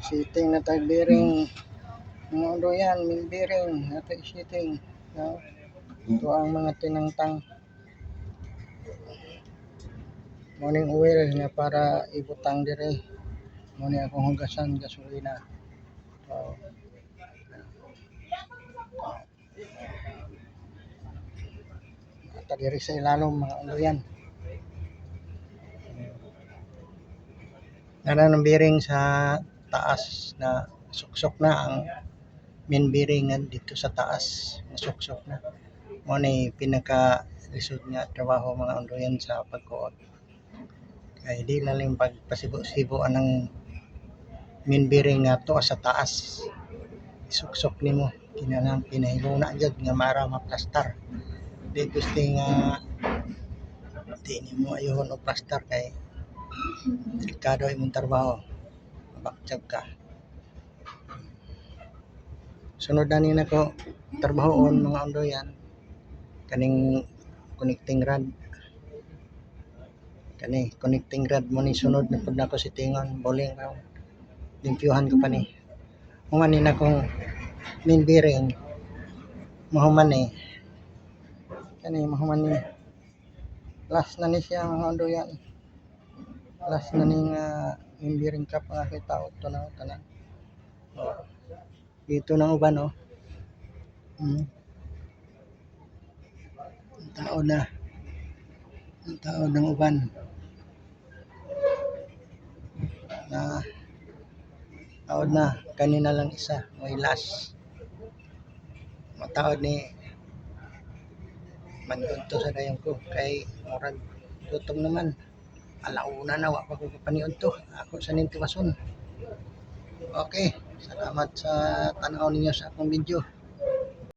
Sitting na tag bearing. Mga ulo yan, main bearing. Nato sitting. No? Ito ang mga tinangtang. Morning oil nga para ibutang dire. Morning akong hugasan gasolina. So, diri sa ilalom mga ulo yan. Naran ng bearing sa taas na suksok na ang main bearing dito sa taas nasuksok na. Mo ni pinaka lisod nga trabaho mga ulo yan sa pagkuot. Kay di lalim pagpasibo-sibo anang main bearing nga to sa taas. Isuksok nimo kinahanglan pinahiluna jud nga mara maplastar. Di gusto nga di nimo ayohon og plastar kay delikado imong trabaho. Mabaktyag ka. Sunod na ni nako trabahoon mga ulo yan kaning connecting rod. Kani connecting rod mo ni sunod na pud nako si tingon bowling raw. Limpyuhan ko pa ni. Human ni nakong main bearing mahuman ni. Kani mahuman ni. Last na ni siya mga ulo yan. Last na ni nga main bearing cap nga kita to na tanan. Oh. Dito nang uban oh. Taon na. Taon ng uban. Na taon na kanina lang isa may last. Mataod ni maniudto sa dayon ko kay murag gutom naman. Alauna na wa pa ko paniudto. Ako sa nintiwason. Okay, salamat sa tanaw ninyo sa akong video.